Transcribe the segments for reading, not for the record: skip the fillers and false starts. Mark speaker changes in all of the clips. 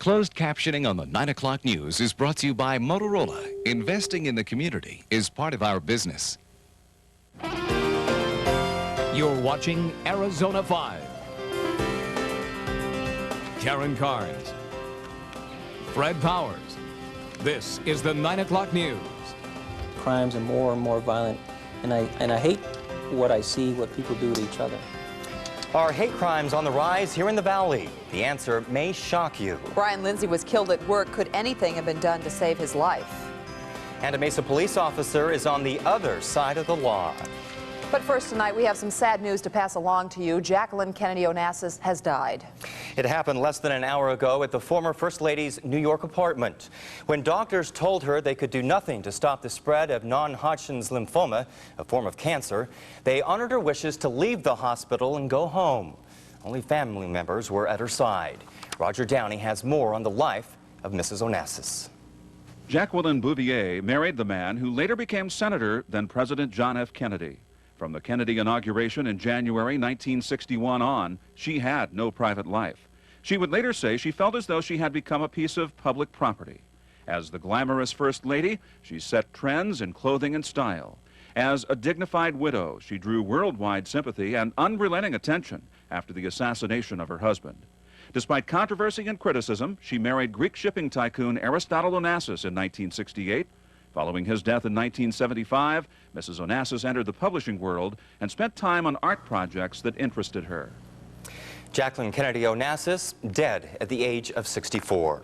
Speaker 1: Closed captioning on the 9 o'clock news is brought to you by Motorola. Investing in the community is part of our business.
Speaker 2: You're watching Arizona 5. Karen Carns, Fred Powers. This is the 9 o'clock news.
Speaker 3: Crimes are more and more violent, and I hate what I see, what people do to each other.
Speaker 4: Are hate crimes on the rise here in the Valley? The answer may shock you.
Speaker 5: Brian Lindsay was killed at work. Could anything have been done to save his life?
Speaker 4: And a Mesa police officer is on the other side of the law.
Speaker 5: But first tonight, we have some sad news to pass along to you. Jacqueline Kennedy Onassis has died.
Speaker 4: It happened less than an hour ago at the former First Lady's New York apartment. When doctors told her they could do nothing to stop the spread of non-Hodgkin's lymphoma, a form of cancer, they honored her wishes to leave the hospital and go home. Only family members were at her side. Roger Downey has more on the life of Mrs. Onassis.
Speaker 6: Jacqueline Bouvier married the man who later became senator, then President John F. Kennedy. From the Kennedy inauguration in January 1961 on, she had no private life. She would later say she felt as though she had become a piece of public property. As the glamorous First Lady, she set trends in clothing and style. As a dignified widow, she drew worldwide sympathy and unrelenting attention after the assassination of her husband. Despite controversy and criticism, she married Greek shipping tycoon Aristotle Onassis in 1968. Following his death in 1975, Mrs. Onassis entered the publishing world and spent time on art projects that interested her.
Speaker 4: Jacqueline Kennedy Onassis, dead at the age of 64.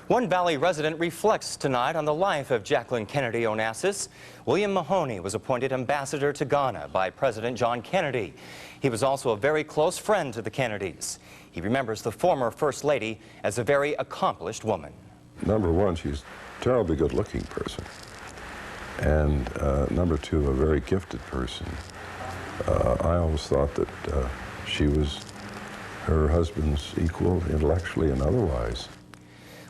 Speaker 4: One Valley resident reflects tonight on the life of Jacqueline Kennedy Onassis. William Mahoney was appointed ambassador to Ghana by President John Kennedy. He was also a very close friend to the Kennedys. He remembers the former First Lady as a very accomplished woman.
Speaker 7: Number one, she's a terribly good-looking person. And number two, a very gifted person. I always thought that she was her husband's equal intellectually and otherwise.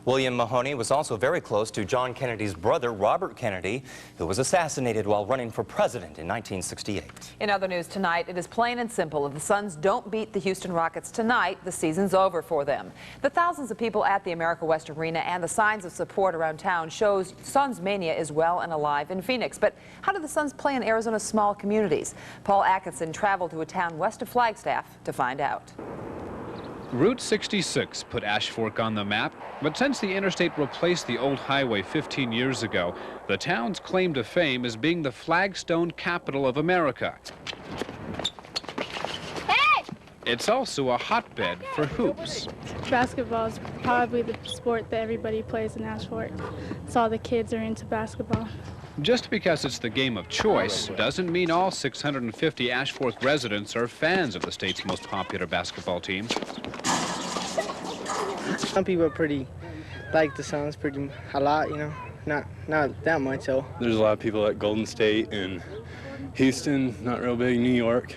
Speaker 4: William Mahoney was also very close to John Kennedy's brother, Robert Kennedy, who was assassinated while running for president in 1968.
Speaker 5: In other news tonight, it is plain and simple. If the Suns don't beat the Houston Rockets tonight, the season's over for them. The thousands of people at the America West Arena and the signs of support around town shows Suns mania is well and alive in Phoenix. But how do the Suns play in Arizona's small communities? Paul Atkinson traveled to a town west of Flagstaff to find out.
Speaker 8: Route 66 put Ash Fork on the map, but since the interstate replaced the old highway 15 years ago, the town's claim to fame is being the flagstone capital of America. Hey! It's also a hotbed for hoops.
Speaker 9: Basketball is probably the sport that everybody plays in Ash Fork. So all the kids are into basketball.
Speaker 8: Just because it's the game of choice doesn't mean all 650 Ash Fork residents are fans of the state's most popular basketball team.
Speaker 10: Some people like the Suns a lot, you know, not that much though.
Speaker 11: There's a lot of people at Golden State and Houston, not real big, New York.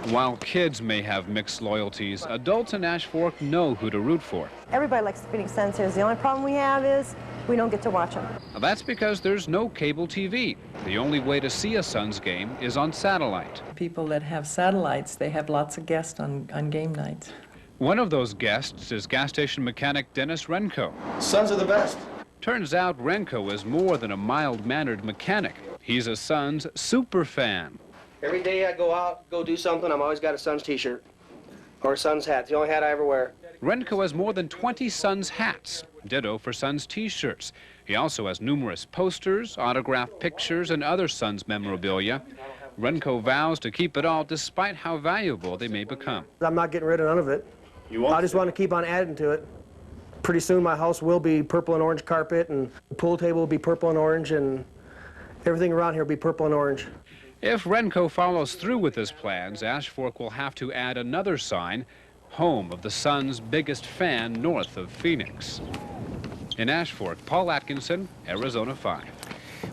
Speaker 8: While kids may have mixed loyalties, adults in Ash Fork know who to root for.
Speaker 12: Everybody likes the Phoenix Suns here. The only problem we have is we don't get to watch them.
Speaker 8: That's because there's no cable TV. The only way to see a Suns game is on satellite.
Speaker 13: People that have satellites, they have lots of guests on game nights.
Speaker 8: One of those guests is gas station mechanic Dennis Renko.
Speaker 14: Suns are the best.
Speaker 8: Turns out Renko is more than a mild-mannered mechanic. He's a Suns super fan.
Speaker 14: Every day I go out, go do something, I'm always got a Suns t-shirt or a Suns hat. It's the only hat I ever wear.
Speaker 8: Renko has more than 20 Suns hats, ditto for Suns t-shirts. He also has numerous posters, autographed pictures, and other Suns memorabilia. Renko vows to keep it all despite how valuable they may become.
Speaker 14: I'm not getting rid of none of it. I just want to keep on adding to it. Pretty soon my house will be purple and orange carpet, and the pool table will be purple and orange, and everything around here will be purple and orange.
Speaker 8: If Renko follows through with his plans, Ash Fork will have to add another sign, home of the Suns' biggest fan north of Phoenix. In Ash Fork, Paul Atkinson, Arizona 5.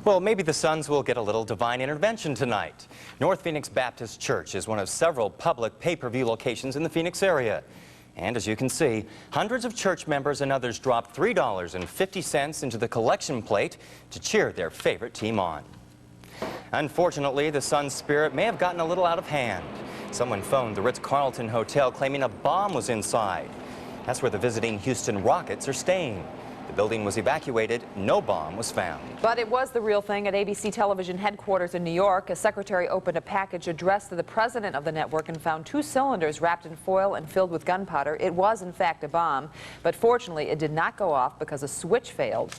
Speaker 4: Well, maybe the Suns will get a little divine intervention tonight. North Phoenix Baptist Church is one of several public pay-per-view locations in the Phoenix area. And as you can see, hundreds of church members and others dropped $3.50 into the collection plate to cheer their favorite team on. Unfortunately, the Suns' spirit may have gotten a little out of hand. Someone phoned the Ritz-Carlton Hotel claiming a bomb was inside. That's where the visiting Houston Rockets are staying. The building was evacuated. No bomb was found.
Speaker 5: But it was the real thing at ABC television headquarters in New York. A secretary opened a package addressed to the president of the network and found 2 cylinders wrapped in foil and filled with gunpowder. It was, in fact, a bomb. But fortunately, it did not go off because a switch failed.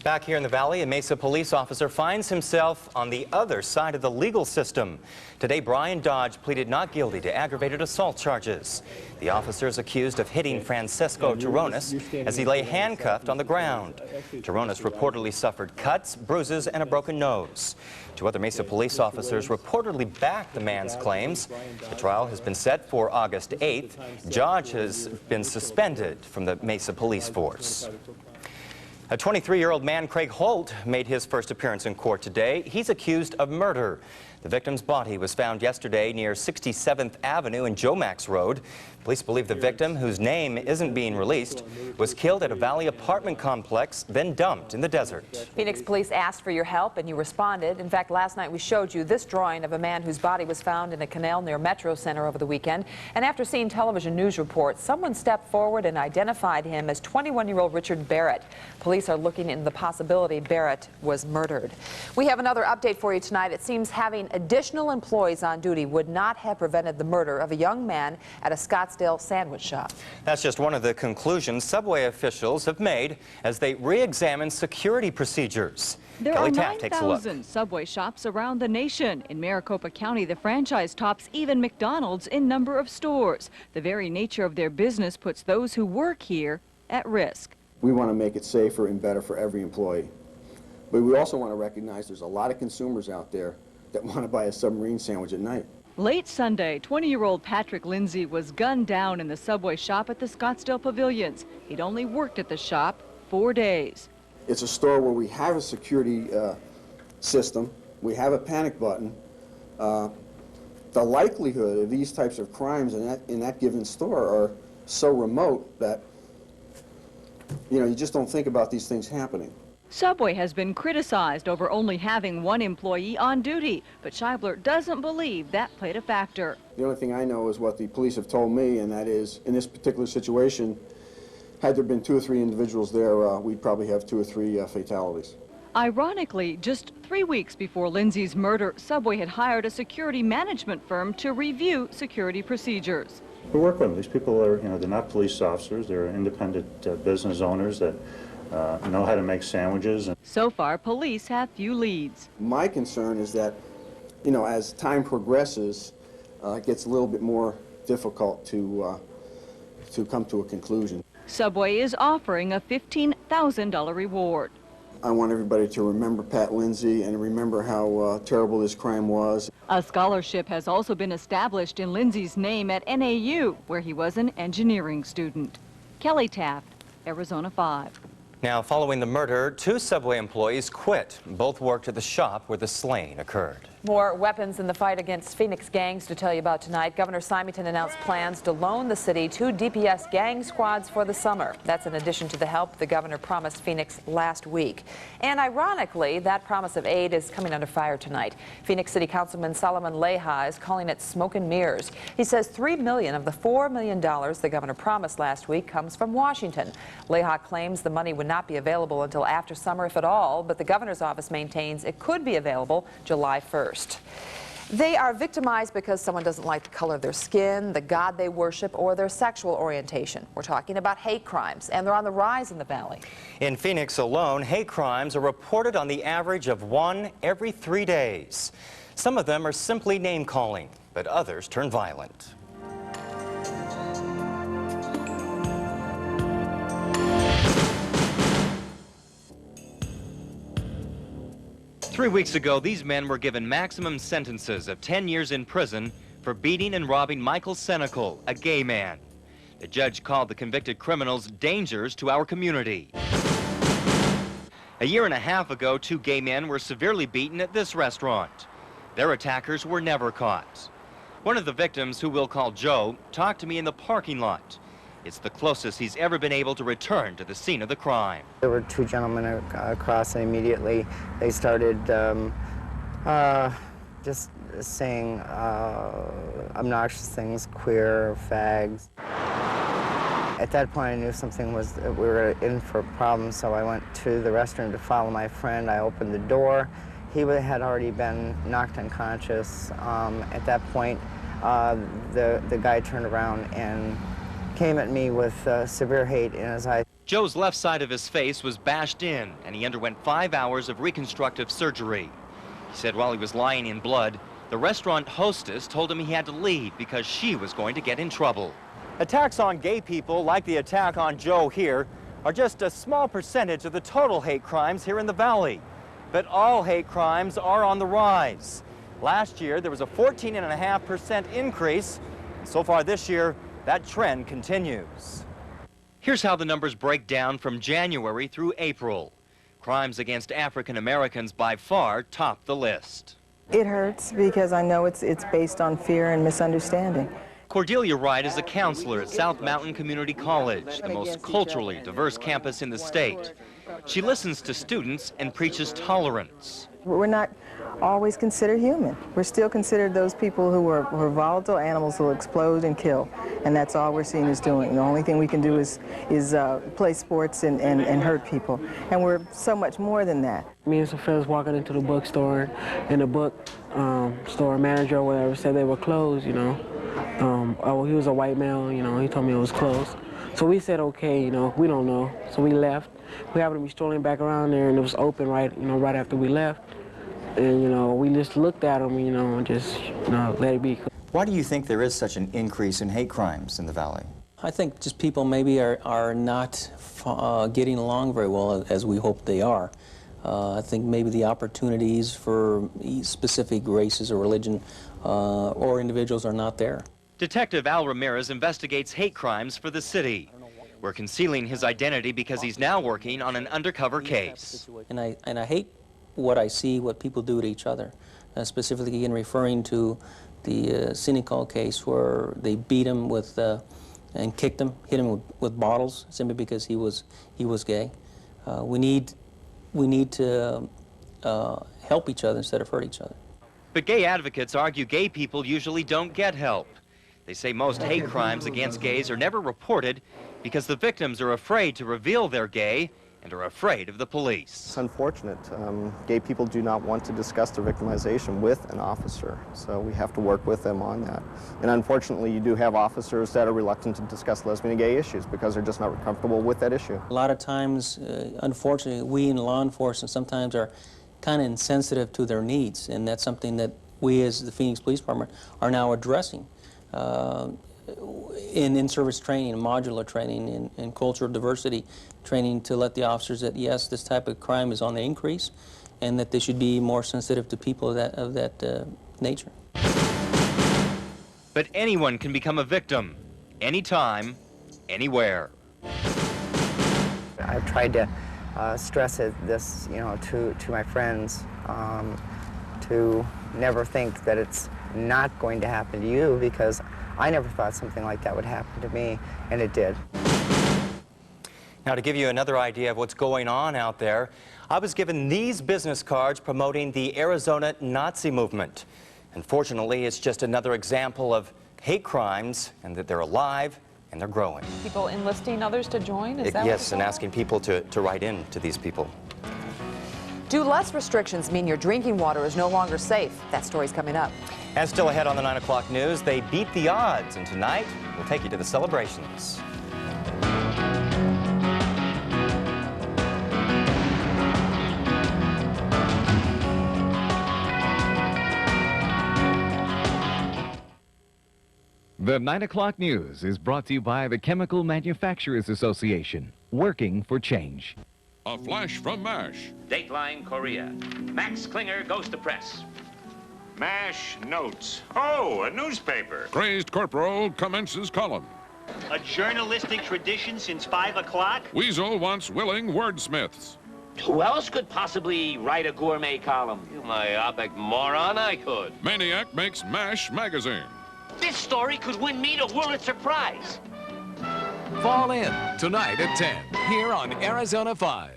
Speaker 4: Back here in the Valley, a Mesa police officer finds himself on the other side of the legal system. Today, Brian Dodge pleaded not guilty to aggravated assault charges. The officer is accused of hitting Francisco Terrones as he lay handcuffed on the ground. Terrones reportedly suffered cuts, bruises, and a broken nose. 2 other Mesa police officers reportedly backed the man's claims. The trial has been set for August 8th. Dodge has been suspended from the Mesa police force. A 23-year-old man, Craig Holt, made his first appearance in court today. He's accused of murder. The victim's body was found yesterday near 67th Avenue and Jomax Road. Police believe the victim, whose name isn't being released, was killed at a Valley apartment complex, then dumped in the desert.
Speaker 5: Phoenix police asked for your help, and you responded. In fact, last night we showed you this drawing of a man whose body was found in a canal near Metro Center over the weekend. And after seeing television news reports, someone stepped forward and identified him as 21-year-old Richard Barrett. Police are looking into the possibility Barrett was murdered. We have another update for you tonight. It seems having additional employees on duty would not have prevented the murder of a young man at a Scottsdale sandwich shop.
Speaker 4: That's just one of the conclusions Subway officials have made as they re-examine security procedures.
Speaker 15: There
Speaker 4: Kelly
Speaker 15: are
Speaker 4: Taft takes a look.
Speaker 15: 9,000 Subway shops around the nation. In Maricopa County, the franchise tops even McDonald's in number of stores. The very nature of their business puts those who work here at risk.
Speaker 16: We want to make it safer and better for every employee. But we also want to recognize there's a lot of consumers out there that want to buy a submarine sandwich at night.
Speaker 15: Late Sunday, 20-year-old Patrick Lindsay was gunned down in the Subway shop at the Scottsdale Pavilions. He'd only worked at the shop 4 days.
Speaker 16: It's a store where we have a security system, we have a panic button. The likelihood of these types of crimes in that given store are so remote that, you know, you just don't think about these things happening.
Speaker 15: Subway has been criticized over only having 1 employee on duty, but Scheibler doesn't believe that played a factor.
Speaker 16: The only thing I know is what the police have told me, and that is, in this particular situation, had there been 2 or 3 individuals there, we'd probably have 2 or 3 fatalities.
Speaker 15: Ironically, just 3 weeks before Lindsay's murder, Subway had hired a security management firm to review security procedures.
Speaker 17: We work with them. These people are, you know, they're not police officers. They're independent business owners that know how to make sandwiches.
Speaker 15: So far, police have few leads.
Speaker 16: My concern is that, you know, as time progresses, it gets a little bit more difficult to come to a conclusion.
Speaker 15: Subway is offering a $15,000 reward.
Speaker 16: I want everybody to remember Pat Lindsay and remember how terrible this crime was.
Speaker 15: A scholarship has also been established in Lindsay's name at NAU, where he was an engineering student. Kelly Taft, Arizona 5.
Speaker 4: Now, following the murder, 2 Subway employees quit. Both worked at the shop where the slaying occurred.
Speaker 5: More weapons in the fight against Phoenix gangs to tell you about tonight. Governor Symington announced plans to loan the city 2 DPS gang squads for the summer. That's in addition to the help the governor promised Phoenix last week. And ironically, that promise of aid is coming under fire tonight. Phoenix City Councilman Solomon Leha is calling it smoke and mirrors. He says $3 million of the $4 million the governor promised last week comes from Washington. Leha claims the money would not be available until after summer, if at all, but the governor's office maintains it could be available July 1st. They are victimized because someone doesn't like the color of their skin, the god they worship, or their sexual orientation. We're talking about hate crimes, and they're on the rise in the Valley.
Speaker 4: In Phoenix alone, hate crimes are reported on the average of 1 every 3 days. Some of them are simply name-calling, but others turn violent. Three weeks ago, these men were given maximum sentences of 10 years in prison for beating and robbing Michael Senecal, a gay man. The judge called the convicted criminals dangers to our community. A year and a half ago, 2 gay men were severely beaten at this restaurant. Their attackers were never caught. One of the victims, who we'll call Joe, talked to me in the parking lot. It's the closest he's ever been able to return to the scene of the crime.
Speaker 18: There were 2 gentlemen across, and immediately they started just
Speaker 10: saying obnoxious things, queer, fags. At that point, I knew we were in for a problem, so I went to the restroom to follow my friend. I opened the door. He had already been knocked unconscious. At that point, the guy turned around and came at me with severe hate in his eyes.
Speaker 4: Joe's left side of his face was bashed in, and he underwent 5 hours of reconstructive surgery. He said while he was lying in blood, the restaurant hostess told him he had to leave because she was going to get in trouble. Attacks on gay people, like the attack on Joe here, are just a small percentage of the total hate crimes here in the Valley. But all hate crimes are on the rise. Last year, there was a 14.5% increase. So far this year, that trend continues. Here's how the numbers break down from January through April. Crimes against African Americans by far top the list.
Speaker 13: It hurts because I know it's based on fear and misunderstanding.
Speaker 4: Cordelia Wright is a counselor at South Mountain Community College, the most culturally diverse campus in the state. She listens to students and preaches tolerance.
Speaker 13: We're not always considered human. We're still considered those people who are volatile animals who will explode and kill, and that's all we're seen as doing. The only thing we can do is play sports and hurt people, and we're so much more than that.
Speaker 18: Me and some friends walking into the bookstore, and the book store manager or whatever said they were closed, you know. He was a white male, you know, he told me it was closed. So we said, okay, you know, we don't know. So we left. We happened to be strolling back around there, and it was open right after we left. And, you know, we just looked at them, you know, and just, you know, let it be.
Speaker 19: Why do you think there is such an increase in hate crimes in the Valley?
Speaker 3: I think just people maybe are not getting along very well as we hope they are. I think maybe the opportunities for specific races or religion or individuals are not there.
Speaker 4: Detective Al Ramirez investigates hate crimes for the city. We're concealing his identity because he's now working on an undercover case.
Speaker 3: And I hate what I see, what people do to each other, specifically in referring to the Senecal case where they beat him with and kicked him, hit him with bottles simply because he was gay. We need to help each other instead of hurt each other.
Speaker 4: But gay advocates argue gay people usually don't get help. They say most hate crimes against gays are never reported because the victims are afraid to reveal they're gay and are afraid of the police.
Speaker 20: It's unfortunate. Gay people do not want to discuss their victimization with an officer, so we have to work with them on that. And unfortunately, you do have officers that are reluctant to discuss lesbian and gay issues because they're just not comfortable with that issue.
Speaker 3: A lot of times, unfortunately, we in law enforcement sometimes are kind of insensitive to their needs, and that's something that we as the Phoenix Police Department are now addressing. In in-service training, modular training, in cultural diversity training to let the officers that, yes, this type of crime is on the increase and that they should be more sensitive to people of that nature.
Speaker 4: But anyone can become a victim, anytime, anywhere.
Speaker 10: I've tried to stress this, you know, to my friends, to never think that it's not going to happen to you, because I never thought something like that would happen to me, and it did.
Speaker 4: Now, to give you another idea of what's going on out there, I was given these business cards promoting the Arizona Nazi movement. Unfortunately, it's just another example of hate crimes, and that they're alive and they're growing.
Speaker 5: People enlisting others to join? Is that
Speaker 4: yes, and asking people to write in to these people.
Speaker 5: Do less restrictions mean your drinking water is no longer safe? That story's coming up.
Speaker 4: And still ahead on the 9 o'clock news, they beat the odds, and tonight we'll take you to the celebrations.
Speaker 1: The 9 o'clock news is brought to you by the Chemical Manufacturers Association, working for change.
Speaker 21: A flash from MASH.
Speaker 22: Dateline Korea. Max Klinger goes to press. MASH notes. Oh, a newspaper.
Speaker 21: Crazed Corporal commences column.
Speaker 23: A journalistic tradition since 5 o'clock?
Speaker 21: Weasel wants willing wordsmiths.
Speaker 22: Who else could possibly write a gourmet column?
Speaker 24: You myopic moron, I could.
Speaker 21: Maniac makes MASH magazine.
Speaker 22: This story could win me the Wurlitzer Prize.
Speaker 2: Fall in tonight at 10 here on Arizona 5.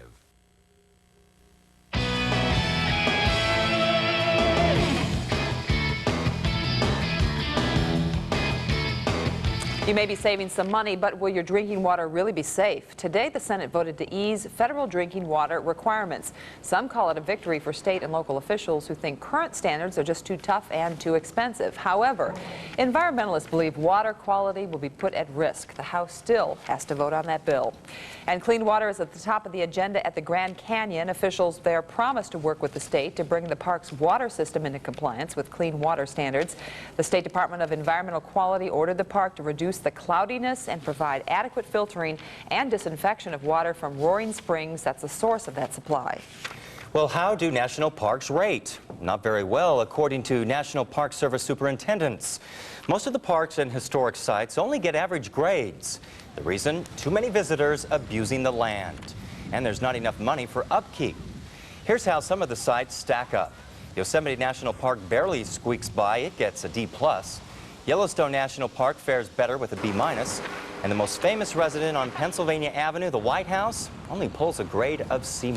Speaker 5: You may be saving some money, but will your drinking water really be safe? Today, the Senate voted to ease federal drinking water requirements. Some call it a victory for state and local officials who think current standards are just too tough and too expensive. However, environmentalists believe water quality will be put at risk. The House still has to vote on that bill. And clean water is at the top of the agenda at the Grand Canyon. Officials there promised to work with the state to bring the park's water system into compliance with clean water standards. The State Department of Environmental Quality ordered the park to reduce the cloudiness and provide adequate filtering and disinfection of water from roaring springs that's the source of that supply.
Speaker 4: Well, how do national parks rate? Not very well, according to National Park Service superintendents. Most of the parks and historic sites only get average grades. The reason? Too many visitors abusing the land. And there's not enough money for upkeep. Here's how some of the sites stack up. Yosemite National Park barely squeaks by. It gets a D+. Yellowstone National Park fares better with a B-. And the most famous resident on Pennsylvania Avenue, the White House, only pulls a grade of C-.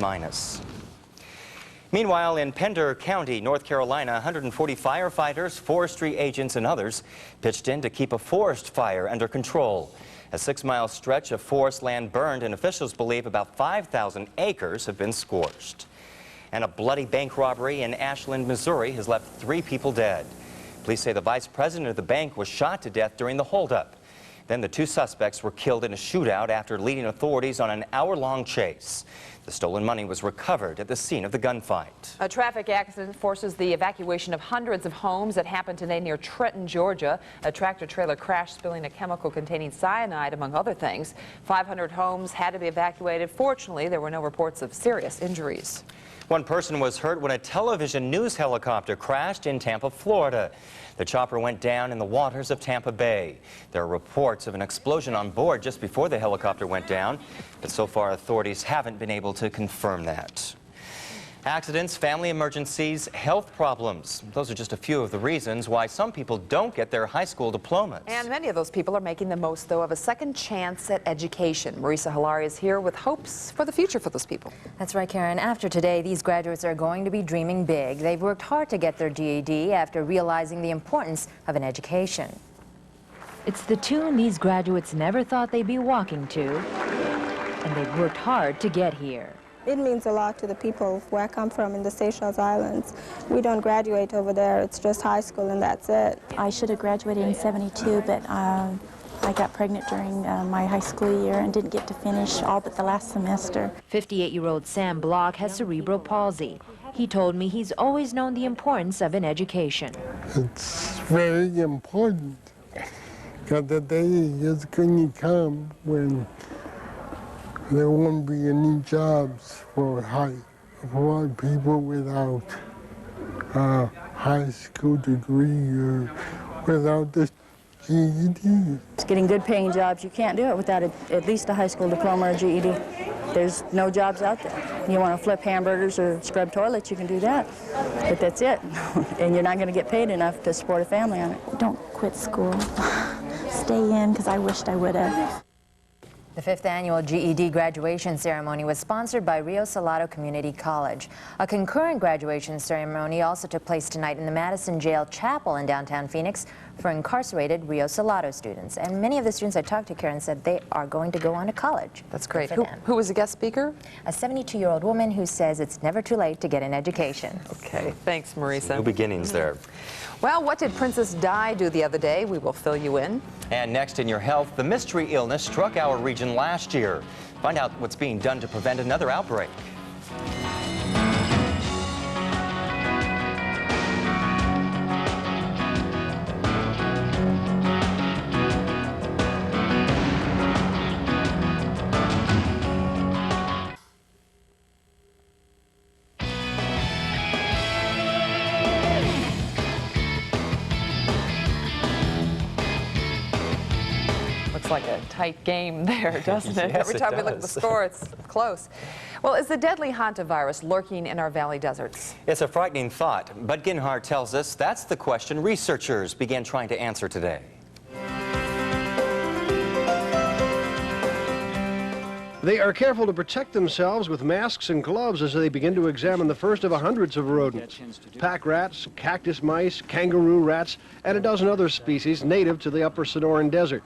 Speaker 4: Meanwhile, in Pender County, North Carolina, 140 firefighters, forestry agents, and others pitched in to keep a forest fire under control. A 6-mile stretch of forest land burned, and officials believe about 5,000 acres have been scorched. And a bloody bank robbery in Ashland, Missouri has left 3 people dead. Police say the vice president of the bank was shot to death during the holdup. Then the 2 suspects were killed in a shootout after leading authorities on an hour-long chase. The stolen money was recovered at the scene of the gunfight.
Speaker 5: A traffic accident forces the evacuation of hundreds of homes that happened today near Trenton, Georgia. A tractor-trailer crashed, spilling a chemical containing cyanide, among other things. 500 homes had to be evacuated. Fortunately, there were no reports of serious injuries.
Speaker 4: 1 person was hurt when a television news helicopter crashed in Tampa, Florida. The chopper went down in the waters of Tampa Bay. There are reports of an explosion on board just before the helicopter went down, but so far authorities haven't been able to confirm that. Accidents, family emergencies, health problems. Those are just a few of the reasons why some people don't get their high school diplomas.
Speaker 5: And many of those people are making the most, though, of a second chance at education. Marisa Hilary is here with hopes for the future for those people.
Speaker 6: That's right, Karen. After today, these graduates are going to be dreaming big. They've worked hard to get their GED after realizing the importance of an education. It's the tune these graduates never thought they'd be walking to, and they've worked hard to get here.
Speaker 7: It means a lot to the people where I come from in the Seychelles Islands. We don't graduate over there. It's just high school and that's it.
Speaker 9: I should have graduated in '72, but I got pregnant during my high school year and didn't get to finish all but the last semester.
Speaker 6: 58-year-old Sam Block has cerebral palsy. He told me he's always known the importance of an education.
Speaker 11: It's very important because the day is going to come when there won't be any jobs for people without a high school degree or without the GED.
Speaker 9: It's getting good paying jobs. You can't do it without at least a high school diploma or GED. There's no jobs out there. You want to flip hamburgers or scrub toilets, you can do that. But that's it. And you're not going to get paid enough to support a family on it. Don't quit school. Stay in, because I wished I would have.
Speaker 6: The 5th annual GED graduation ceremony was sponsored by Rio Salado Community College. A concurrent graduation ceremony also took place tonight in the Madison Jail Chapel in downtown Phoenix for incarcerated Rio Salado students. And many of the students I talked to, Karen, said they are going to go on to college.
Speaker 5: That's great. Who was the guest speaker?
Speaker 6: A 72-year-old woman who says it's never too late to get an education.
Speaker 5: Okay, thanks, Marisa.
Speaker 4: New beginnings there.
Speaker 5: Well, what did Princess Di do the other day? We will fill you in.
Speaker 4: And next in your health, the mystery illness struck our region last year. Find out what's being done to prevent another outbreak.
Speaker 5: Like a tight game there, doesn't it?
Speaker 4: Yes,
Speaker 5: Every time we look at the
Speaker 4: does.
Speaker 5: score, it's close. Well, is the deadly hantavirus lurking in our valley deserts?
Speaker 4: It's a frightening thought, but Ginhart tells us that's the question researchers began trying to answer today.
Speaker 14: They are careful to protect themselves with masks and gloves as they begin to examine the first of hundreds of rodents. Pack rats, cactus mice, kangaroo rats, and a dozen other species native to the upper Sonoran Desert.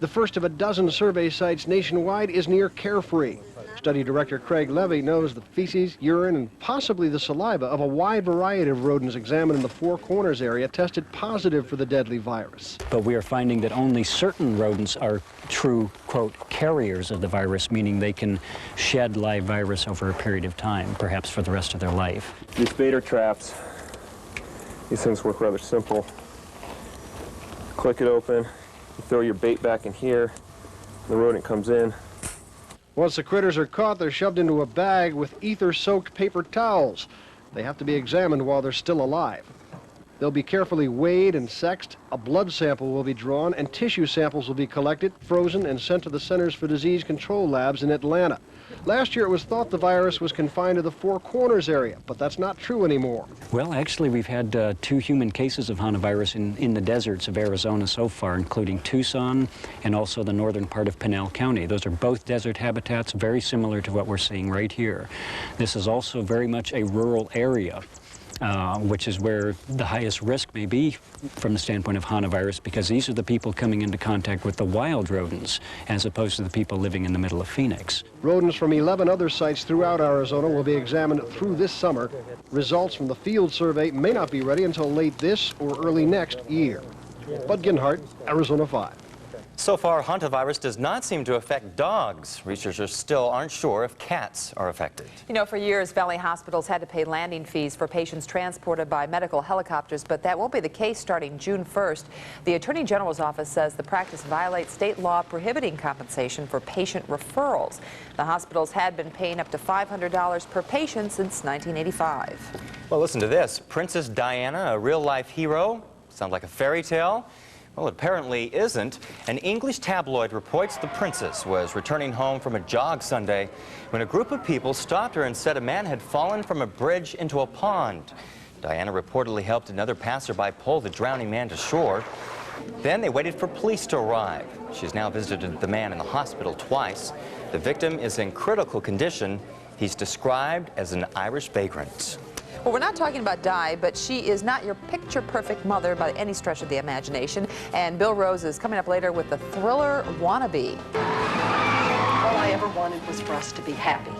Speaker 14: The first of a dozen survey sites nationwide is near Carefree. Study director Craig Levy knows the feces, urine, and possibly the saliva of a wide variety of rodents examined in the Four Corners area tested positive for the deadly virus.
Speaker 8: But we are finding that only certain rodents are true, quote, carriers of the virus, meaning they can shed live virus over a period of time, perhaps for the rest of their life.
Speaker 12: These bait are traps. These things work rather simple. Click it open, you throw your bait back in here, the rodent comes in.
Speaker 14: Once the critters are caught, they're shoved into a bag with ether-soaked paper towels. They have to be examined while they're still alive. They'll be carefully weighed and sexed, a blood sample will be drawn, and tissue samples will be collected, frozen, and sent to the Centers for Disease Control labs in Atlanta. Last year, it was thought the virus was confined to the Four Corners area, but that's not true anymore.
Speaker 8: Well, actually, we've had 2 human cases of hantavirus in the deserts of Arizona so far, including Tucson and also the northern part of Pinal County. Those are both desert habitats, very similar to what we're seeing right here. This is also very much a rural area. Which is where the highest risk may be from the standpoint of hantavirus, because these are the people coming into contact with the wild rodents as opposed to the people living in the middle of Phoenix.
Speaker 14: Rodents from 11 other sites throughout Arizona will be examined through this summer. Results from the field survey may not be ready until late this or early next year. Bud Ginhart, Arizona 5.
Speaker 4: So far, hantavirus does not seem to affect dogs. Researchers still aren't sure if cats are affected.
Speaker 5: You know, for years, Valley hospitals had to pay landing fees for patients transported by medical helicopters, but that won't be the case starting June 1st. The Attorney General's office says the practice violates state law prohibiting compensation for patient referrals. The hospitals had been paying up to $500 per patient since 1985.
Speaker 4: Well, listen to this. Princess Diana, a real-life hero? Sounds like a fairy tale? Well, it apparently isn't. An English tabloid reports the princess was returning home from a jog Sunday when a group of people stopped her and said a man had fallen from a bridge into a pond. Diana reportedly helped another passerby pull the drowning man to shore. Then they waited for police to arrive. She's now visited the man in the hospital twice. The victim is in critical condition. He's described as an Irish vagrant.
Speaker 5: Well, we're not talking about Di, but she is not your picture-perfect mother by any stretch of the imagination. And Bill Rose is coming up later with the thriller Wannabe.
Speaker 16: All I ever wanted was for us to be happy.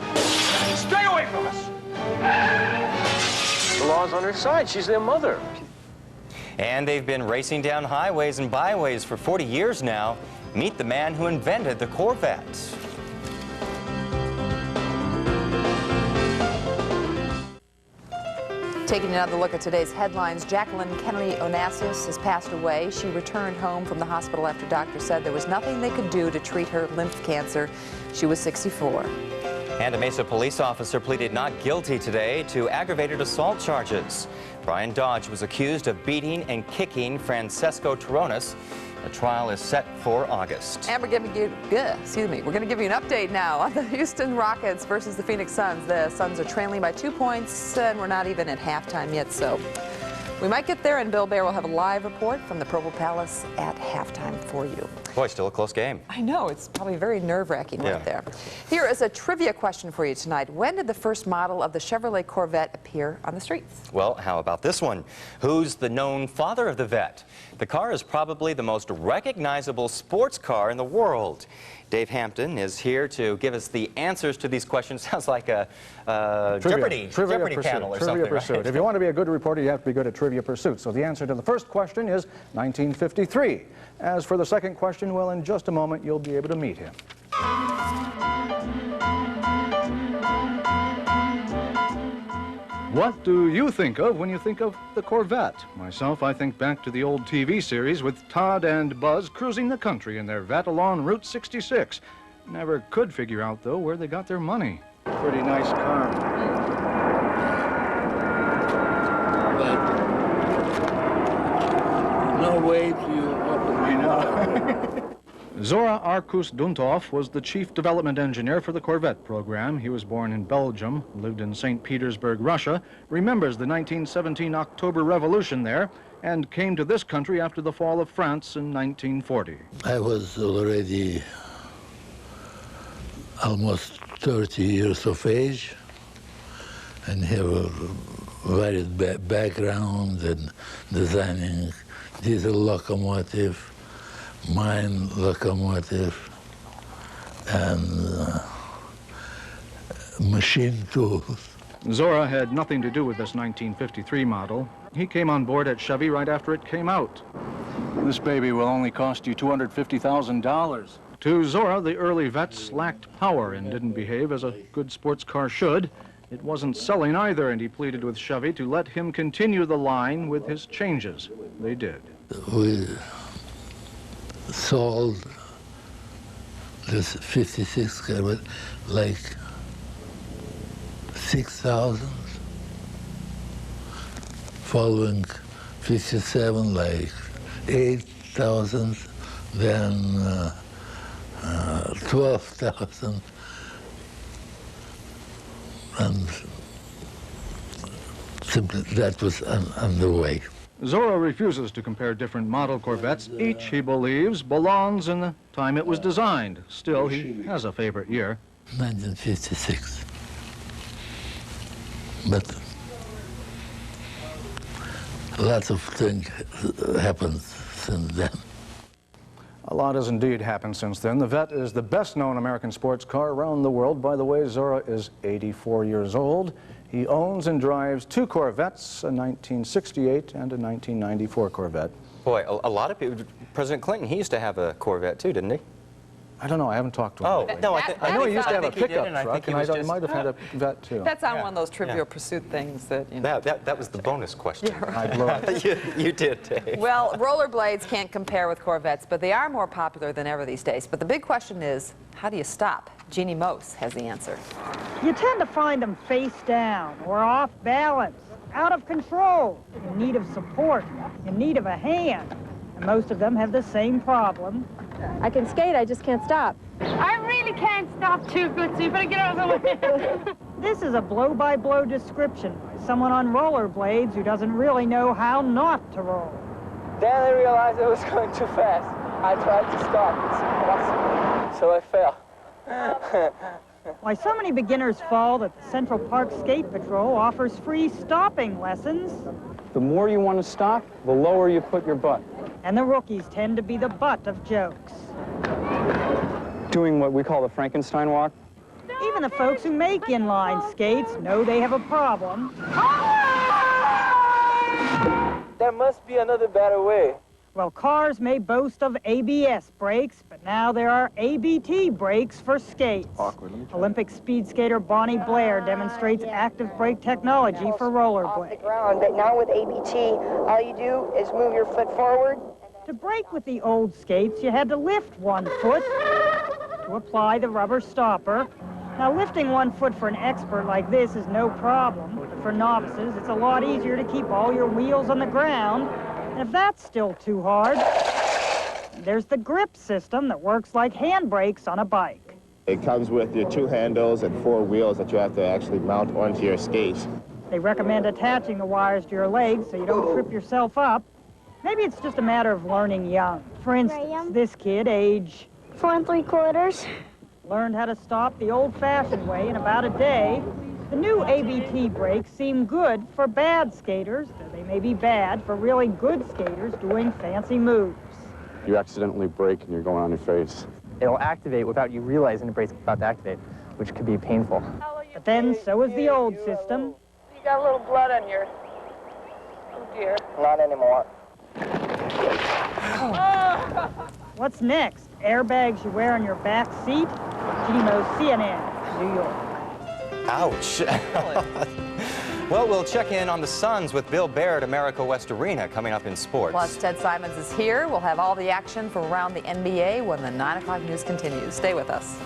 Speaker 22: Stay away from us!
Speaker 12: The law's on her side. She's their mother.
Speaker 4: And they've been racing down highways and byways for 40 years now. Meet the man who invented the Corvette.
Speaker 5: Taking another look at today's headlines, Jacqueline Kennedy Onassis has passed away. She returned home from the hospital after doctors said there was nothing they could do to treat her lymph cancer. She was 64.
Speaker 4: And a Mesa police officer pleaded not guilty today to aggravated assault charges. Brian Dodge was accused of beating and kicking Francesco Toronis. The trial is set for August.
Speaker 5: And we're going to give you an update now on the Houston Rockets versus the Phoenix Suns. The Suns are trailing by 2 points, and we're not even at halftime yet, so we might get there, and Bill Bear will have a live report from the Provo Palace at halftime for you.
Speaker 4: Boy, still a close game.
Speaker 5: I know, it's probably very nerve-wracking right there. Here is a trivia question for you tonight. When did the first model of the Chevrolet Corvette appear on the streets?
Speaker 4: Well, how about this one? Who's the known father of the Vette? The car is probably the most recognizable sports car in the world. Dave Hampton is here to give us the answers to these questions. Sounds like a Jeopardy panel or something.
Speaker 17: Right? If you want to be a good reporter, you have to be good at Trivia Pursuit. So the answer to the first question is 1953. As for the second question, well, in just a moment, you'll be able to meet him. What do you think of when you think of the Corvette? Myself, I think back to the old TV series with Todd and Buzz cruising the country in their Vette along Route 66. Never could figure out, though, where they got their money. Pretty nice car.
Speaker 25: But no way to open me now.
Speaker 17: Zora Duntov was the chief development engineer for the Corvette program. He was born in Belgium, lived in St. Petersburg, Russia, remembers the 1917 October Revolution there, and came to this country after the fall of France in 1940.
Speaker 25: I was already almost 30 years of age and have a varied background in designing diesel locomotive, mine locomotive, and machine tools.
Speaker 17: Zora had nothing to do with this 1953 model. He came on board at Chevy right after it came out. This baby will only cost you $250,000. To Zora, the early vets lacked power and didn't behave as a good sports car should. It wasn't selling either, and he pleaded with Chevy to let him continue the line with his changes. They did.
Speaker 25: We sold this 56 Corvette like 6,000. Following 57, like 8,000, then 12,000, and simply that was underway.
Speaker 17: Zora refuses to compare different model Corvettes. Each, he believes, belongs in the time it was designed. Still, he has a favorite year.
Speaker 25: 1956. But lots of things happened since then.
Speaker 17: A lot has indeed happened since then. The Vette is the best-known American sports car around the world. By the way, Zora is 84 years old. He owns and drives 2 Corvettes, a 1968 and a 1994 Corvette.
Speaker 4: Boy, a lot of people, President Clinton, he used to have a Corvette too, didn't he?
Speaker 17: I don't know, I haven't talked to him.
Speaker 4: Oh, no,
Speaker 17: I know he used to have a pickup
Speaker 4: and I
Speaker 17: truck,
Speaker 4: think he
Speaker 17: and
Speaker 4: was
Speaker 17: I
Speaker 4: just...
Speaker 17: might have had a Vette too.
Speaker 5: That's on one of those Trivial Pursuit things that, you know.
Speaker 4: That was the bonus question.
Speaker 5: Yeah,
Speaker 17: I blew it.
Speaker 4: You did, Dave.
Speaker 5: Well, rollerblades can't compare with Corvettes, but they are more popular than ever these days. But the big question is, how do you stop? Jeannie Mose has the answer.
Speaker 13: You tend to find them face down or off balance, out of control, in need of support, in need of a hand. And most of them have the same problem.
Speaker 15: I can skate, I just can't stop.
Speaker 13: I really can't stop too good, so you better get out of the way. This is a blow-by-blow description by someone on rollerblades who doesn't really know how not to roll.
Speaker 18: Then I realized I was going too fast. I tried to stop, so I fell.
Speaker 13: Why so many beginners fall that the Central Park Skate Patrol offers free stopping lessons.
Speaker 18: The more you want to stop, the lower you put your butt.
Speaker 13: And the rookies tend to be the butt of jokes.
Speaker 18: Doing what we call the Frankenstein walk.
Speaker 13: Even the folks who make inline skates know they have a problem.
Speaker 18: There must be another better way.
Speaker 13: Well, cars may boast of ABS brakes, but now there are ABT brakes for skates. Olympic speed skater Bonnie Blair demonstrates active brake technology for rollerblades.
Speaker 19: But now with ABT, all you do is move your foot forward.
Speaker 13: To brake with the old skates, you had to lift one foot to apply the rubber stopper. Now, lifting one foot for an expert like this is no problem, but for novices, it's a lot easier to keep all your wheels on the ground. And if that's still too hard, there's the grip system that works like handbrakes on a bike.
Speaker 20: It comes with your 2 handles and 4 wheels that you have to actually mount onto your skates.
Speaker 13: They recommend attaching the wires to your legs so you don't trip yourself up. Maybe it's just a matter of learning young. For instance, this kid, age
Speaker 19: 4 3/4,
Speaker 13: learned how to stop the old-fashioned way in about a day. The new ABT brakes seem good for bad skaters, though they may be bad for really good skaters doing fancy moves.
Speaker 20: You accidentally brake and you're going on your face.
Speaker 18: It'll activate without you realizing the brake's about to activate, which could be painful.
Speaker 13: But then, so is the old system.
Speaker 19: You got a little blood on your... Oh, dear. Not anymore.
Speaker 13: What's next? Airbags you wear on your back seat? Gino's CNN, New York.
Speaker 4: Ouch. Well, we'll check in on the Suns with Bill Baird at America West Arena coming up in sports.
Speaker 5: Plus, Ted Simons is here. We'll have all the action from around the NBA when the 9 o'clock news continues. Stay with us.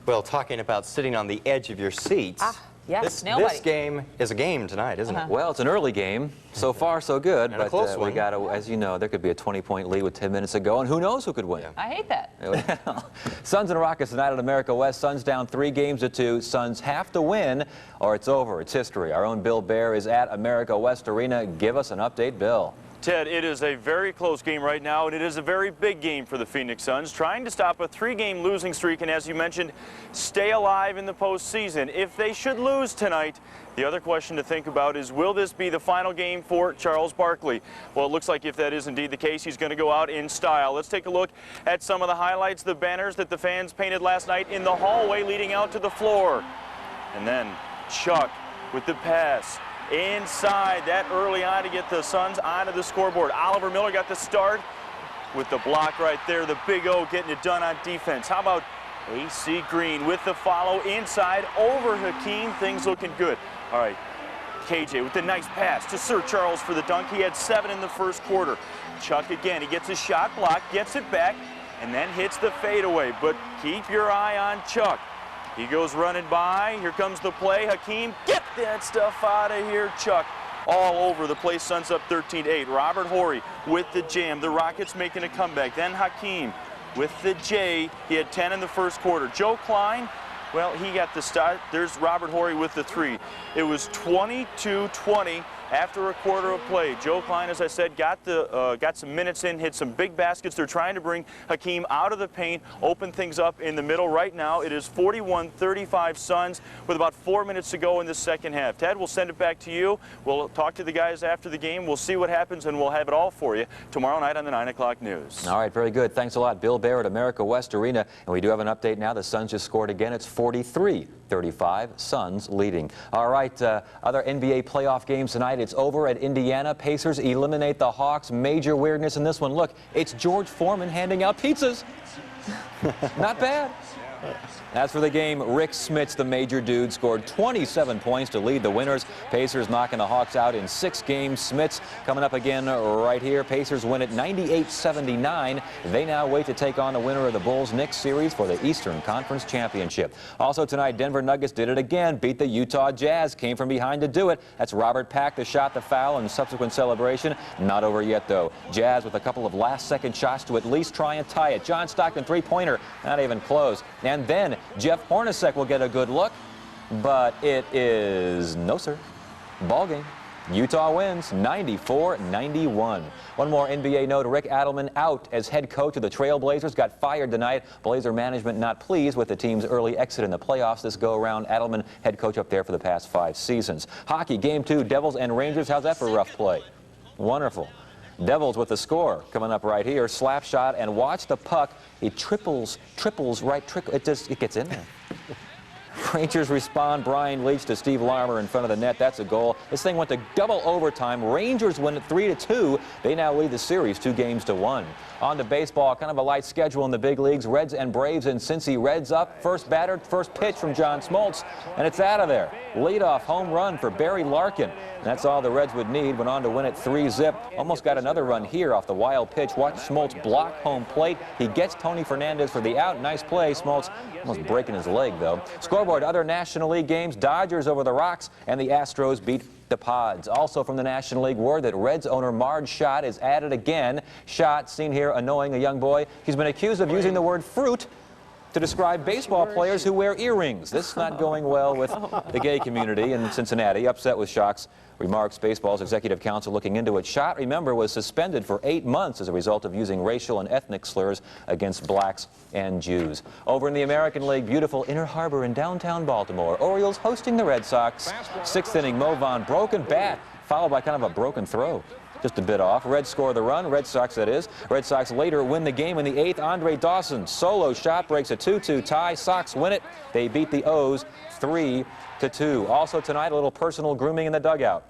Speaker 4: Well, talking about sitting on the edge of your seats,
Speaker 5: Yes,
Speaker 4: This game is a game tonight, isn't it?
Speaker 1: Well, it's an early game. So far, so good.
Speaker 4: And a close one.
Speaker 1: We got to, as you know, there could be a 20-point lead with 10 minutes to go, and who knows who could win.
Speaker 5: I hate that.
Speaker 1: Suns and Rockets tonight at America West. Suns down 3 games to 2. Suns have to win, or it's over. It's history. Our own Bill Baer is at America West Arena. Give us an update, Bill.
Speaker 3: Ted, it is a very close game right now, and it is a very big game for the Phoenix Suns, trying to stop a 3-game losing streak and, as you mentioned, stay alive in the postseason. If they should lose tonight, the other question to think about is, will this be the final game for Charles Barkley? Well, it looks like if that is indeed the case, he's going to go out in style. Let's take a look at some of the highlights, the banners that the fans painted last night in the hallway leading out to the floor. And then Chuck with the pass. Inside that early on to get the Suns onto the scoreboard. Oliver Miller got the start with the block right there. The Big O getting it done on defense. How about AC Green with the follow inside over Hakeem? Things looking good. All right, KJ with the nice pass to Sir Charles for the dunk. He had 7 in the first quarter. Chuck again, he gets his shot blocked, gets it back, and then hits the fadeaway. But keep your eye on Chuck. He goes running by. Here comes the play. Hakeem, get that stuff out of here. Chuck all over the place. Suns up 13-8. Robert Horry with the jam. The Rockets making a comeback. Then Hakeem with the J. He had 10 in the first quarter. Joe Klein, well, he got the start. There's Robert Horry with the 3. It was 22-20 after a quarter of play. Joe Klein, as I said, got some minutes in, hit some big baskets. They're trying to bring Hakeem out of the paint, open things up in the middle. Right now, it is 41-35 Suns with about 4 minutes to go in the second half. Ted, we'll send it back to you. We'll talk to the guys after the game. We'll see what happens, and we'll have it all for you tomorrow night on the 9 o'clock news.
Speaker 1: All right, very good. Thanks a lot, Bill Baer at America West Arena. And we do have an update now. The Suns just scored again. It's 43-35, Suns leading. All right, other NBA playoff games tonight. It's over at Indiana. Pacers eliminate the Hawks. Major weirdness in this one. Look, it's George Foreman handing out pizzas. Not bad. As for the game, Rick Smits, the major dude, scored 27 points to lead the winners. Pacers knocking the Hawks out in 6 games. Smits coming up again right here. Pacers win it 98-79. They now wait to take on the winner of the Bulls-Knicks series for the Eastern Conference Championship. Also tonight, Denver Nuggets did it again. Beat the Utah Jazz. Came from behind to do it. That's Robert Pack, the shot, the foul, and subsequent celebration. Not over yet, though. Jazz with a couple of last-second shots to at least try and tie it. John Stockton three-pointer, not even close. And then Jeff Hornacek will get a good look, but it is no, sir. Ball game. Utah wins 94-91. One more NBA note. Rick Adelman out as head coach of the Trailblazers. Got fired tonight. Blazer management not pleased with the team's early exit in the playoffs this go-around. Adelman, head coach up there for the past 5 seasons. Hockey, Game 2, Devils and Rangers. How's that for rough play? Wonderful. Devils with the score coming up right here. Slap shot, and watch the puck. It triples right. It gets in there. Rangers respond. Brian Leach to Steve Larmer in front of the net. That's a goal. This thing went to double overtime. Rangers win it 3-2. They now lead the series 2-1. On to baseball. Kind of a light schedule in the big leagues. Reds and Braves in Cincy. Reds up. First batter, first pitch from John Smoltz, and it's out of there. Leadoff home run for Barry Larkin. And that's all the Reds would need. Went on to win it 3-zip. Almost got another run here off the wild pitch. Watch Smoltz block home plate. He gets Tony Fernandez for the out. Nice play. Smoltz almost breaking his leg, though. Scoreboard, other National League games. Dodgers over the Rocks, and the Astros beat the Pods. Also from the National League, word that Reds owner Marge Schott is at it again. Schott, seen here annoying a young boy. He's been accused of using the word fruit to describe baseball players who wear earrings. This is not going well with the gay community in Cincinnati. Upset with Schott's remarks. Baseball's executive council looking into it. Schott, remember, was suspended for 8 months as a result of using racial and ethnic slurs against blacks and Jews. Over in the American League, beautiful Inner Harbor in downtown Baltimore. Orioles hosting the Red Sox. 6th inning, Mo Vaughn, broken bat, followed by kind of a broken throw. Just a bit off. Reds score the run. Red Sox, that is. Red Sox later win the game in the 8th. Andre Dawson, solo shot, breaks a 2-2 tie. Sox win it. They beat the O's 3-2. Also tonight, a little personal grooming in the dugout.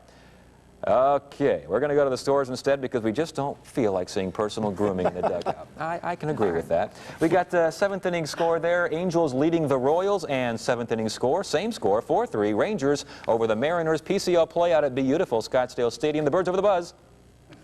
Speaker 1: Okay, we're going to go to the stores instead because we just don't feel like seeing personal grooming in the dugout. I can agree with that. We got the 7th inning score there. Angels leading the Royals, and 7th inning score, same score, 4-3. Rangers over the Mariners. PCL play out at beautiful Scottsdale Stadium. The Birds over the Buzz.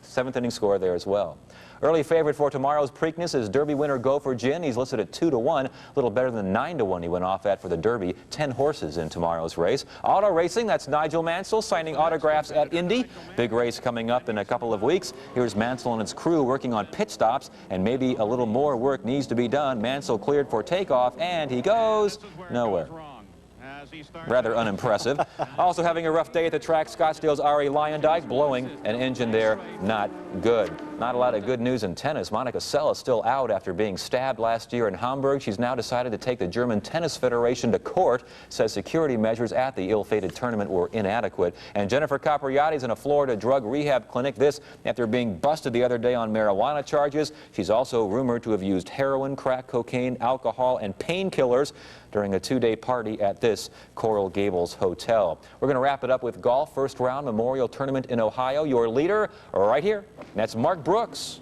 Speaker 1: Seventh inning score there as well. Early favorite for tomorrow's Preakness is Derby winner Gopher Gin. He's listed at 2-1, a little better than 9-1 he went off at for the Derby. 10 horses in tomorrow's race. Auto racing, that's Nigel Mansell signing autographs at Indy. Big race coming up in a couple of weeks. Here's Mansell and his crew working on pit stops, and maybe a little more work needs to be done. Mansell cleared for takeoff, and he goes nowhere. Rather unimpressive. Also having a rough day at the track, Scottsdale's Ari Lyondike blowing an engine there. Not good. Not a lot of good news in tennis. Monica Seles still out after being stabbed last year in Hamburg. She's now decided to take the German Tennis Federation to court. Says security measures at the ill-fated tournament were inadequate. And Jennifer Capriati's in a Florida drug rehab clinic. This after being busted the other day on marijuana charges. She's also rumored to have used heroin, crack cocaine, alcohol, and painkillers during a two-day party at this Coral Gables hotel. We're going to wrap it up with golf. First round Memorial Tournament in Ohio. Your leader right here. That's Mark Brooks.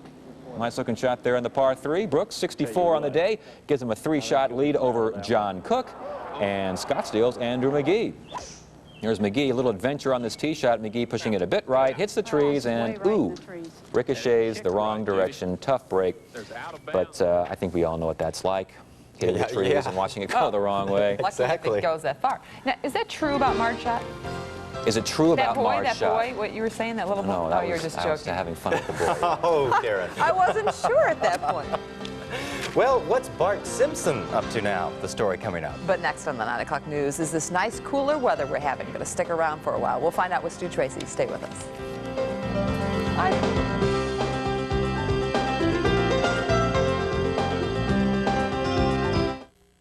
Speaker 1: Nice looking shot there in the par 3. Brooks, 64 on the day, gives him a 3-shot lead over John Cook and Scottsdale's Andrew McGee. Here's McGee, a little adventure on this tee shot. McGee pushing it a bit right, hits the trees, and ooh, ricochets the wrong direction. Tough break, but I think we all know what that's like. Hitting the trees and watching it go the wrong way.
Speaker 5: Lucky if it goes that far. Now, is that true about Mark's shot?
Speaker 1: Is it true about Mark's shot?
Speaker 5: That boy, what you were saying, that little boy?
Speaker 1: No,
Speaker 5: Oh, you were just joking.
Speaker 1: I was having fun with the boy.
Speaker 4: Oh, Karen.
Speaker 5: I wasn't sure at that point.
Speaker 4: Well, what's Bart Simpson up to now? The story coming up.
Speaker 5: But next on the 9 o'clock news is this nice, cooler weather we're having. Going to stick around for a while. We'll find out with Stu Tracy. Stay with us.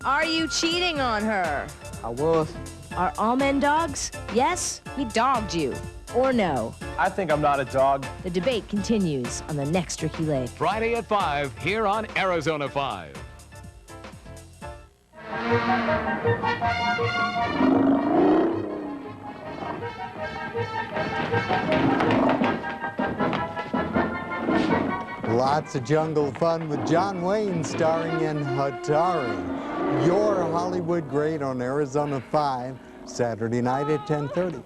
Speaker 2: Are you cheating on her?
Speaker 18: I was.
Speaker 2: Are all men dogs? Yes, he dogged you. Or no?
Speaker 18: I think I'm not a dog.
Speaker 2: The debate continues on the next Ricky Lake.
Speaker 10: Friday at 5 here on Arizona 5.
Speaker 21: Lots of jungle fun with John Wayne starring in Hatari. Your Hollywood Great on Arizona 5, Saturday night at 10:30.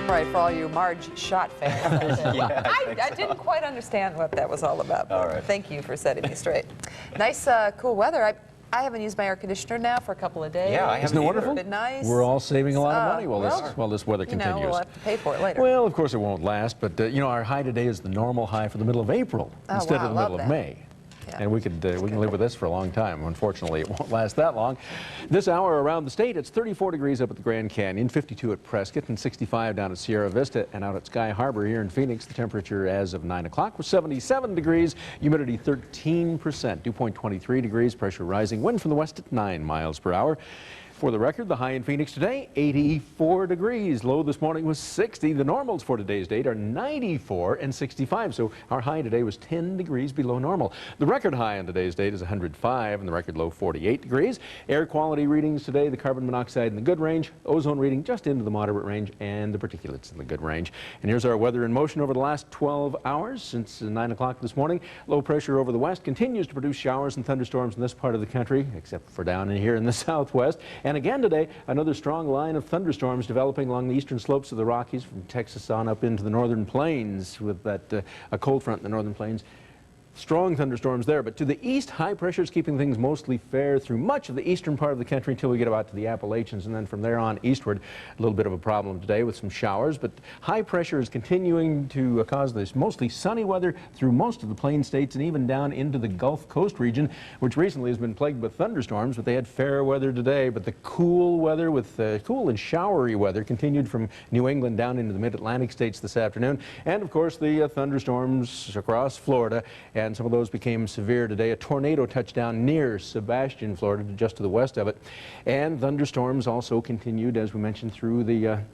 Speaker 5: Right, for all you Marge Schott fans. I didn't quite understand what that was all about. All right. Thank you for setting me straight. Nice, cool weather. I haven't used my air conditioner now for a couple of days.
Speaker 23: Yeah, isn't it wonderful?
Speaker 5: It's been nice.
Speaker 23: We're all saving a lot of money while this weather continues.
Speaker 5: We'll have to pay for it later.
Speaker 23: Well, of course it won't last, but you know, our high today is the normal high for the middle of April instead of the middle of May. Yeah. And we can live with this for a long time. Unfortunately, it won't last that long. This hour around the state, it's 34 degrees up at the Grand Canyon, 52 at Prescott, and 65 down at Sierra Vista, and out at Sky Harbor here in Phoenix. The temperature as of 9 o'clock was 77 degrees, humidity 13%, dew point 23 degrees, pressure rising, wind from the west at 9 miles per hour. For the record, the high in Phoenix today, 84 degrees. Low this morning was 60. The normals for today's date are 94 and 65. So our high today was 10 degrees below normal. The record high on today's date is 105 and the record low 48 degrees. Air quality readings today, the carbon monoxide in the good range, ozone reading just into the moderate range, and the particulates in the good range. And here's our weather in motion over the last 12 hours since 9 o'clock this morning. Low pressure over the west continues to produce showers and thunderstorms in this part of the country, except for down in here in the southwest. And again today, another strong line of thunderstorms developing along the eastern slopes of the Rockies from Texas on up into the northern plains with that a cold front in the northern plains. Strong thunderstorms there, but to the east, high pressure is keeping things mostly fair through much of the eastern part of the country until we get about to the Appalachians, and then from there on eastward, a little bit of a problem today with some showers, but high pressure is continuing to cause this mostly sunny weather through most of the plain states and even down into the Gulf Coast region, which recently has been plagued with thunderstorms, but they had fair weather today, but the cool weather with cool and showery weather continued from New England down into the mid-Atlantic states this afternoon, and of course the thunderstorms across Florida, and some of those became severe today. A tornado touched down near Sebastian, Florida, just to the west of it. And thunderstorms also continued, as we mentioned, through the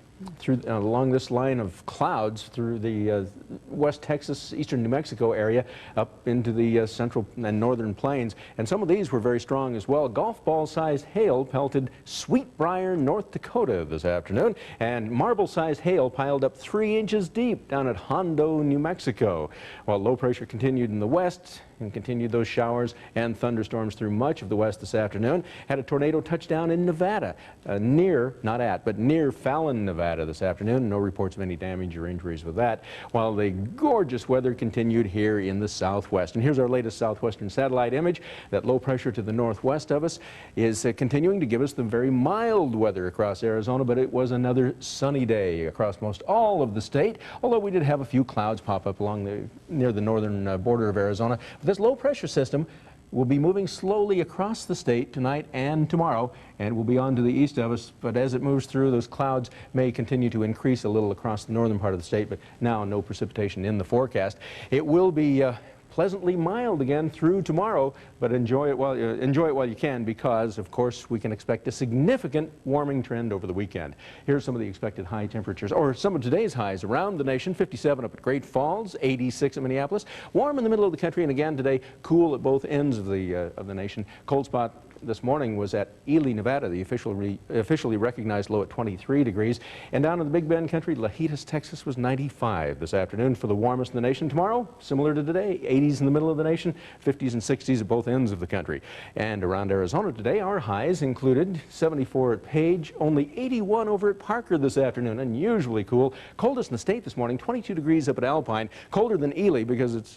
Speaker 23: along this line of clouds through the West Texas, eastern New Mexico area up into the central and northern plains. And some of these were very strong as well. Golf ball-sized hail pelted Sweetbriar, North Dakota this afternoon, and marble-sized hail piled up 3 inches deep down at Hondo, New Mexico. While low pressure continued in the west, and continued those showers and thunderstorms through much of the west this afternoon. Had a tornado touchdown in Nevada, near Fallon, Nevada this afternoon. No reports of any damage or injuries with that, while the gorgeous weather continued here in the southwest. And here's our latest southwestern satellite image. That low pressure to the northwest of us is continuing to give us the very mild weather across Arizona, but it was another sunny day across most all of the state, although we did have a few clouds pop up along near the northern border of Arizona. But this low pressure system will be moving slowly across the state tonight and tomorrow, and will be on to the east of us. But as it moves through, those clouds may continue to increase a little across the northern part of the state, but now no precipitation in the forecast. It will be pleasantly mild again through tomorrow, but enjoy it while you can, because of course we can expect a significant warming trend over the weekend. Here's some of the expected high temperatures, or some of today's highs around the nation. 57 up at Great Falls, 86 at Minneapolis. Warm in the middle of the country, and again today cool at both ends of the nation. Cold spot this morning was at Ely, Nevada, the officially recognized low at 23 degrees. And down in the Big Bend country, Lajitas, Texas was 95 this afternoon for the warmest in the nation. Tomorrow, similar to today, 80s in the middle of the nation, 50s and 60s at both ends of the country. And around Arizona today, our highs included 74 at Page, only 81 over at Parker this afternoon. Unusually cool. Coldest in the state this morning, 22 degrees up at Alpine. Colder than Ely because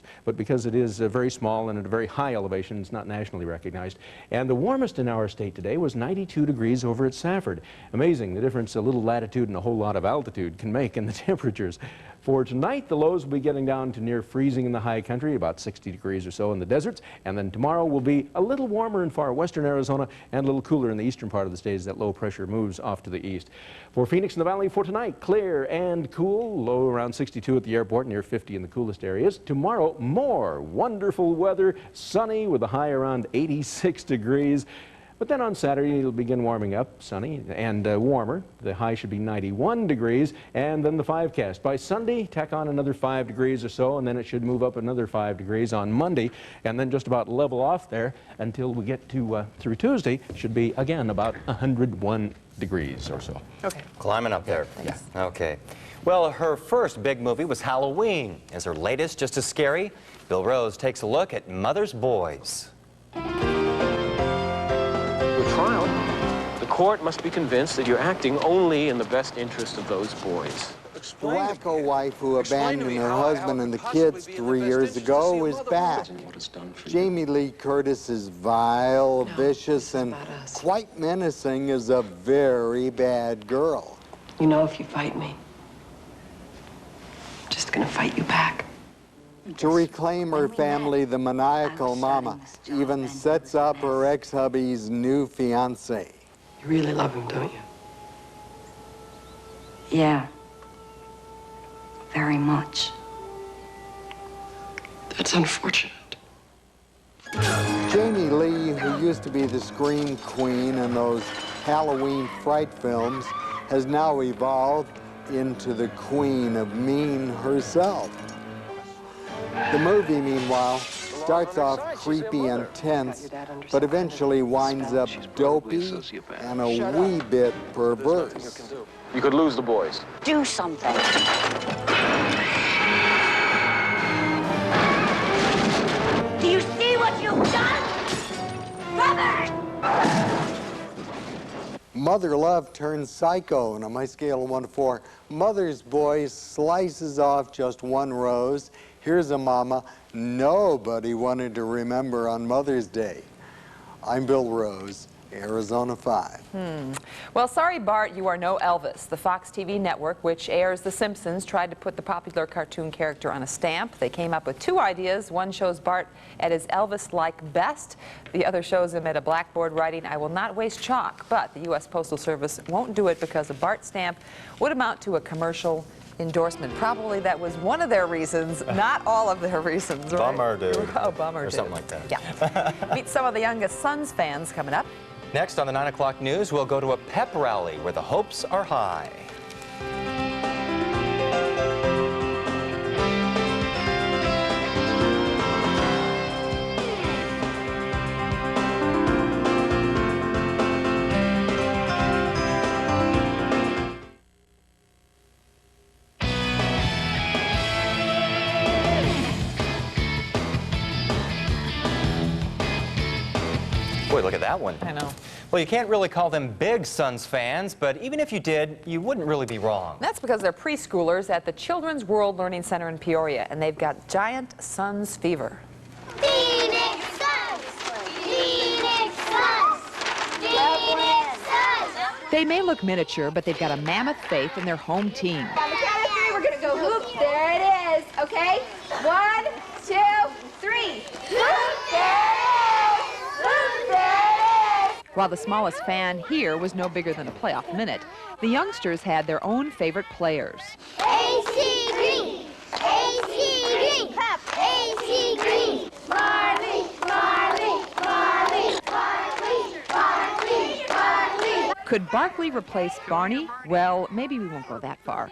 Speaker 23: it is very small and at a very high elevation. It's not nationally recognized. And the warmest in our state today was 92 degrees over at Safford. Amazing the difference a little latitude and a whole lot of altitude can make in the temperatures. For tonight, the lows will be getting down to near freezing in the high country, about 60 degrees or so in the deserts, and then tomorrow will be a little warmer in far western Arizona and a little cooler in the eastern part of the state as that low pressure moves off to the east. For Phoenix and the Valley for tonight, clear and cool, low around 62 at the airport, near 50 in the coolest areas. Tomorrow, more wonderful weather, sunny with a high around 86 degrees. But then on Saturday, it'll begin warming up, sunny and warmer. The high should be 91 degrees, and then the 5-cast. By Sunday, tack on another 5 degrees or so, and then it should move up another 5 degrees on Monday, and then just about level off there until we get to through Tuesday. Should be, again, about 101 degrees or so.
Speaker 5: Okay.
Speaker 4: Climbing up there. Yeah. Okay. Well, her first big movie was Halloween. Is her latest just as scary? Bill Rose takes a look at Mother's Boys.
Speaker 6: Trial, the court must be convinced that you're acting only in the best interest of those boys.
Speaker 21: The wacko wife who abandoned her husband and the kids 3 years ago is back. Jamie Lee Curtis is vile, vicious, and quite menacing as a very bad girl.
Speaker 16: You know, if you fight me, I'm just gonna fight you back.
Speaker 21: To reclaim her family, the maniacal mama even sets up her ex-hubby's new fiancé.
Speaker 16: You really love him, don't you?
Speaker 7: Yeah. Very much.
Speaker 16: That's unfortunate.
Speaker 21: Jamie Lee, who used to be the scream queen in those Halloween fright films, has now evolved into the queen of mean herself. The movie, meanwhile, starts off creepy and tense, but eventually winds up dopey and a wee bit perverse.
Speaker 6: You could lose the boys.
Speaker 7: Do something. Do you see what you've done? Brothers!
Speaker 21: Mother love turns psycho, and on my scale of 1 to 4, Mother's Boy slices off just one rose. Here's a mama nobody wanted to remember on Mother's Day. I'm Bill Rose, Arizona 5.
Speaker 5: Well, sorry, Bart, you are no Elvis. The Fox TV network, which airs The Simpsons, tried to put the popular cartoon character on a stamp. They came up with 2 ideas. One shows Bart at his Elvis-like best. The other shows him at a blackboard writing, "I will not waste chalk." But the U.S. Postal Service won't do it because a Bart stamp would amount to a commercial endorsement. Probably that was one of their reasons, not all of their reasons. Right?
Speaker 4: Bummer, dude.
Speaker 5: Oh, bummer,
Speaker 4: or
Speaker 5: dude.
Speaker 4: something like that.
Speaker 5: Yeah. Meet some of the youngest Suns fans coming up.
Speaker 4: Next on the 9 o'clock news, we'll go to a pep rally where the hopes are high. that one.
Speaker 5: I know.
Speaker 4: Well, you can't really call them big Suns fans, but even if you did, you wouldn't really be wrong.
Speaker 5: That's because they're preschoolers at the Children's World Learning Center in Peoria, and they've got giant Suns fever.
Speaker 7: Phoenix Suns! Phoenix Suns! Phoenix Suns!
Speaker 5: They may look miniature, but they've got a mammoth faith in their home team.
Speaker 15: On the count of three, we're going to go hoop. There it is. Okay? 1, 2, 3. Hoop. There it is. Hoop. There it is.
Speaker 5: While the smallest fan here was no bigger than a playoff minute, the youngsters had their own favorite players.
Speaker 7: AC Green! AC Green! Pep! AC Green! Marley! Marley! Marley! Marley! Marley! Marley!
Speaker 5: Could Barkley replace Barney? Well, maybe we won't go that far.